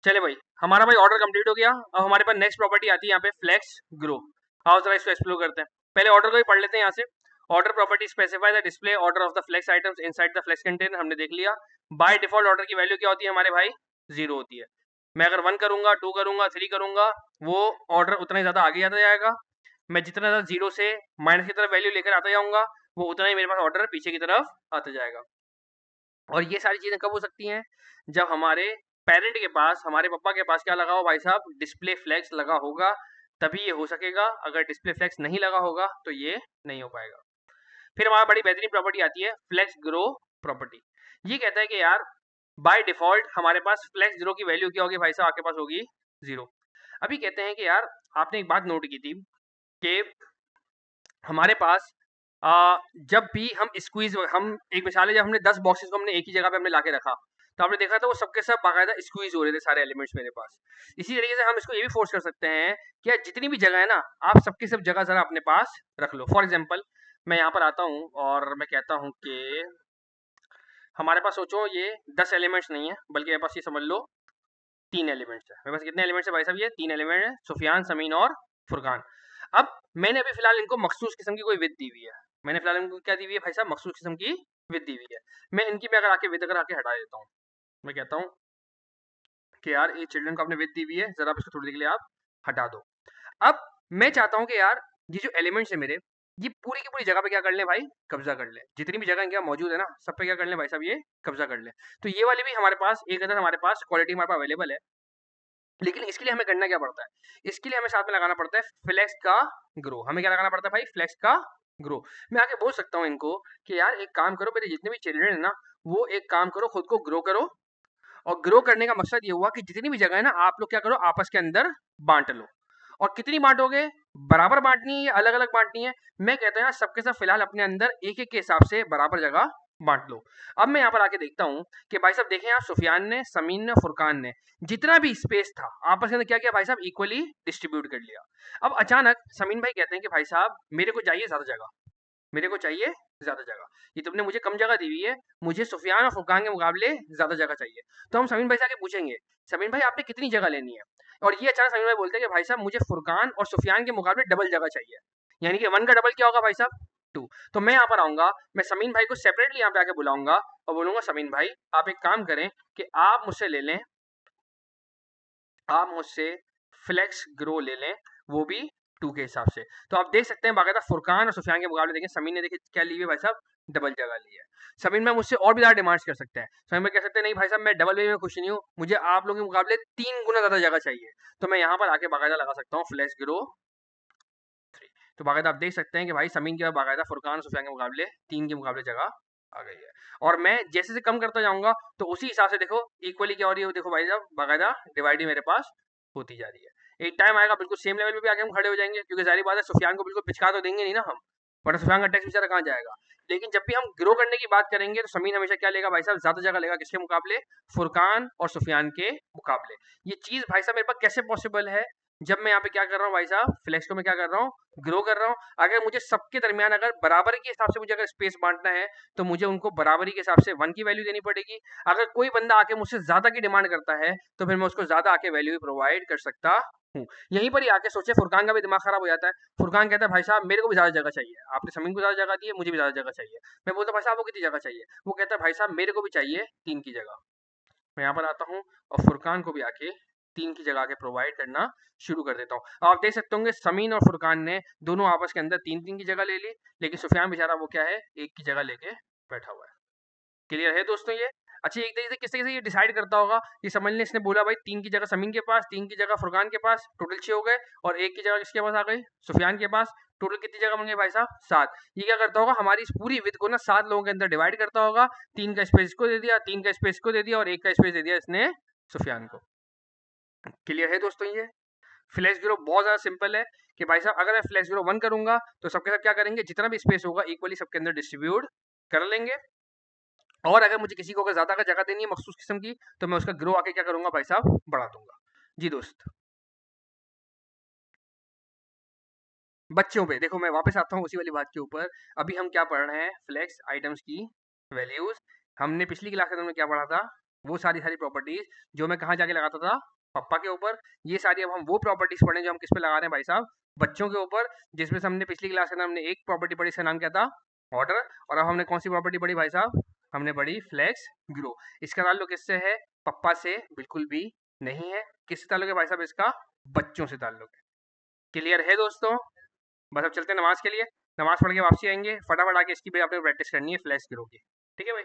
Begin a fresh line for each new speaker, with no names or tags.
चले भाई, हमारा भाई ऑर्डर कंप्लीट हो गया। अब हमारे पास नेक्स्ट प्रॉपर्टी आती है यहाँ पे, फ्लेक्स ग्रो। आओ जरा इसको एक्सप्लोर करते हैं। पहले ऑर्डर को ही पढ़ लेते हैं यहाँ से। Order property specify the display order of the flex items inside the flex container, हमने देख लिया। बाय डिफॉल्ट ऑर्डर की वैल्यू क्या होती है हमारे भाई? 0 होती है। मैं अगर 1 करूंगा, 2 करूंगा, 3 करूंगा, वो ऑर्डर उतना ही ज्यादा आगे आता जाएगा। मैं जितना ज्यादा 0 से माइनस की तरफ वैल्यू लेकर आता जाऊंगा, वो उतना ही मेरे पास ऑर्डर पीछे की तरफ आता जाएगा। और ये सारी चीजें कब हो सकती हैं? जब हमारे पेरेंट के पास, हमारे पापा के पास क्या लगा हो भाई साहब? डिस्प्ले फ्लेक्स लगा होगा, तभी ये हो सकेगा। अगर डिस्प्ले फ्लेक्स नहीं लगा होगा तो ये नहीं हो पाएगा। फिर हमारा बड़ी बेहतरीन प्रॉपर्टी आती है, फ्लेक्स ग्रो प्रॉपर्टी। ये कहता है कि यार बाय डिफॉल्ट हमारे पास फ्लेक्स ग्रो की वैल्यू क्या होगी भाई साहब? आपके पास होगी 0। अभी कहते हैं कि यार आपने एक बात नोट की थी कि हमारे पास जब भी हम स्क्वीज, हम एक मिसाल है, जब हमने 10 बॉक्सेस को हमने एक ही जगह पे हमने लाके रखा, तो आपने देखा था वो सबके सब बाकायदा स्क्वीज हो रहे थे सारे एलिमेंट्स मेरे पास। इसी तरीके से हम इसको ये भी फोर्स कर सकते हैं कि यार जितनी भी जगह है ना, आप सबकी सब जगह जरा अपने पास रख लो। फॉर एग्जाम्पल मैं यहाँ पर आता हूँ और मैं कहता हूँ कि हमारे पास सोचो ये 10 एलिमेंट्स नहीं है, बल्कि मेरे पास ये समझ लो 3 एलिमेंट्स है। मेरे पास कितने एलिमेंट्स है भाई साहब? ये 3 एलिमेंट है, सुफियान, समीन और फुरकान। अब मैंने अभी फिलहाल इनको मखसूस किस्म की कोई विद दी हुई है। मैंने फिलहाल इनको क्या दी हुई है भाई साहब? मखसूस किस्म की विद दी हुई है। मैं इनकी भी अगर आके विद अगर आके हटा देता हूँ, मैं कहता हूँ कि यार ये चिल्ड्रन को आपने विद दी हुई है, जरा इसको थोड़ी देर के लिए आप हटा दो। अब मैं चाहता हूँ कि यार ये जो एलिमेंट्स है मेरे, ये पूरी की पूरी जगह पे क्या कर लें भाई? कब्जा कर लें। जितनी भी जगह इनके मौजूद है ना, सब पे क्या कर लें भाई साहब? ये कब्जा कर लें। तो ये वाली भी हमारे पास एक अदर हमारे पास क्वालिटी हमारे पास अवेलेबल है। लेकिन इसके लिए हमें करना क्या पड़ता है? इसके लिए हमें साथ में लगाना पड़ता है फ्लेक्स का ग्रो। हमें क्या लगाना पड़ता है भाई? फ्लेक्स का ग्रो। मैं आके बोल सकता हूँ इनको कि यार एक काम करो, मेरे जितने भी चिल्ड्रन है ना, वो एक काम करो, खुद को ग्रो करो। और ग्रो करने का मकसद ये हुआ कि जितनी भी जगह है ना, आप लोग क्या करो, आपस के अंदर बांट लो। और कितनी बांटोगे? बराबर बांटनी है या अलग अलग बांटनी है? मैं कहता हूँ यार सबके सब फिलहाल अपने अंदर एक एक के हिसाब से बराबर जगह बांट लो। अब मैं यहाँ पर आके देखता हूँ कि भाई साहब देखें, आप सुफियान ने, समीन ने, फुरकान ने जितना भी स्पेस था आपस के अंदर क्या किया भाई साहब? इक्वली डिस्ट्रीब्यूट कर लिया। अब अचानक समीन भाई कहते हैं कि भाई साहब मेरे को चाहिए ज्यादा जगह, मेरे को चाहिए ज्यादा जगह। ये तुमने मुझे कम जगह दी हुई है, मुझे सुफियान और फुरकान के मुकाबले ज्यादा जगह चाहिए। तो हम समीन भाई से आके पूछेंगे, समीन भाई आपने कितनी जगह लेनी है? और ये अचानक समीन भाई बोलते हैं कि भाई साहब मुझे फुरकान और सुफियान के मुकाबले डबल जगह चाहिए। यानी कि 1 का डबल क्या होगा भाई साहब? 2। तो मैं यहाँ पर आऊंगा, मैं समीन भाई को सेपरेटली यहाँ पे आके बुलाऊंगा और बोलूंगा समीन भाई आप एक काम करें कि आप मुझसे ले लें, आप मुझसे फ्लेक्स ग्रो ले लें, वो भी 2 के हिसाब से। तो आप देख सकते हैं बाकायदा फुरकान और सुफियान के मुकाबले देखें, समीन ने देखिए क्या ली है भाई साहब? डबल जगह ली है। समीन में मुझसे और भी ज़्यादा डिमांड्स कर सकते हैं। समीन में कह सकते हैं नहीं भाई साहब मैं डबल वे में खुश नहीं हूँ, मुझे आप लोगों के मुकाबले 3 गुना ज़्यादा जगह चाहिए। तो मैं यहाँ पर आके बाकायदा लगा सकता हूँ फ्लेक्स ग्रो 3। तो बाकायदा आप देख सकते हैं कि भाई समीन के बाद बाकायदा फुरकान और सुफियान के मुकाबले 3 के मुकाबले जगह आ गई है। और मैं जैसे से कम करता जाऊंगा तो उसी हिसाब से देखो इक्वली क्या हो रही है, देखो भाई साहब बाकायदा डिवाइड मेरे पास होती जा रही है। एक टाइम आएगा बिल्कुल सेम लेवल पे भी आके हम खड़े हो जाएंगे, क्योंकि जाहिर बात है सुफियान को बिल्कुल पिचका तो देंगे नहीं ना हम, वरना सुफियान का टैक्स बेचारा कहाँ जाएगा। लेकिन जब भी हम ग्रो करने की बात करेंगे तो समीन हमेशा क्या लेगा भाई साहब? ज्यादा जगह लेगा। किसके मुकाबले? फुरकान और सुफियान के मुकाबले। ये चीज भाई साहब मेरे पास कैसे पॉसिबल है? जब मैं यहाँ पे क्या कर रहा हूँ भाई साहब? फ्लेक्स को मैं क्या कर रहा हूँ? ग्रो कर रहा हूँ। अगर मुझे सबके दरमियान अगर बराबरी के हिसाब से मुझे अगर स्पेस बांटना है, तो मुझे उनको बराबरी के हिसाब से 1 की वैल्यू देनी पड़ेगी। अगर कोई बंदा आके मुझसे ज्यादा की डिमांड करता है, तो फिर मैं उसको ज्यादा आके वैल्यू भी प्रोवाइड कर सकता हूँ। यहीं पर ही आके सोचे फुरकान का भी दिमाग खराब हो जाता है। फुरकान कहता है भाई साहब मेरे को भी ज्यादा जगह चाहिए, आपने समीन को ज्यादा जगह दी है, मुझे भी ज्यादा जगह चाहिए। मैं बोलता भाई साहब वो कितनी जगह चाहिए? वो कहता है भाई साहब मेरे को भी चाहिए 3 की जगह। मैं यहाँ पर आता हूँ और फुरकान को भी आके 3 की जगह आके प्रोवाइड करना शुरू कर देता हूँ। आप देख सकते होंगे समीन और फुरकान ने दोनों आपस के अंदर 3-3 की जगह ले ली, लेकिन सुफियान बेचारा वो क्या है? 1 की जगह लेके बैठा हुआ है। क्लियर है दोस्तों ये? अच्छा एक तरीके से किस तरीके से ये डिसाइड करता होगा? ये समझ लें, इसने बोला भाई 3 की जगह समीन के पास, 3 की जगह फुरकान के पास, टोटल 6 हो गए, और 1 की जगह किसके पास आ गई? सुफियान के पास। टोटल कितनी जगह बन गई भाई साहब? 7। ये क्या करता होगा? हमारी इस पूरी विद को ना 7 लोगों के अंदर डिवाइड करता होगा। 3 का स्पेस इसको दे दिया, 3 का स्पेस इसको दे दिया, और 1 का स्पेस दे दिया इसने सुफियान को। क्लियर है दोस्तों ये? फ्लैश ग्रो बहुत ज्यादा सिंपल है कि भाई साहब अगर मैं फ्लैश ग्रो 1 करूंगा तो सबके साथ क्या करेंगे? जितना भी स्पेस होगा इक्वली सबके अंदर डिस्ट्रीब्यूट कर लेंगे। और अगर मुझे किसी को अगर ज्यादा का जगह देनी है मखसूस किस्म की, तो मैं उसका ग्रो आके क्या करूंगा भाई साहब? बढ़ा दूंगा। जी दोस्त, बच्चों पे देखो, मैं वापस आता हूँ उसी वाली बात के ऊपर। अभी हम क्या पढ़ रहे हैं? फ्लेक्स आइटम्स की वैल्यूज। हमने पिछली क्लास में क्या पढ़ा था? वो सारी प्रॉपर्टीज जो मैं कहाँ जाके लगाता था, पप्पा के ऊपर, ये सारी अब हम वो प्रॉपर्टीज पढ़ें जो हम किस पे लगा रहे हैं भाई साहब, बच्चों के ऊपर, जिसमें से हमने पिछली क्लास के अंदर हमने एक प्रॉपर्टी पढ़ी, इसका नाम क्या था, ऑर्डर। और अब हमने कौन सी प्रॉपर्टी पढ़ी भाई साहब, हमने पढ़ी फ्लेक्स ग्रो। इसका ताल्लुक किससे है, पप्पा से बिल्कुल भी नहीं है। किससे ताल्लुक है भाई साहब इसका, बच्चों से ताल्लुक है। क्लियर है दोस्तों? बस अब चलते हैं नमाज के लिए, नमाज पढ़ के वापसी आएंगे, फटाफट आके इसकी भी आपने प्रैक्टिस करनी है फ्लैश ग्रो की। ठीक है भाई।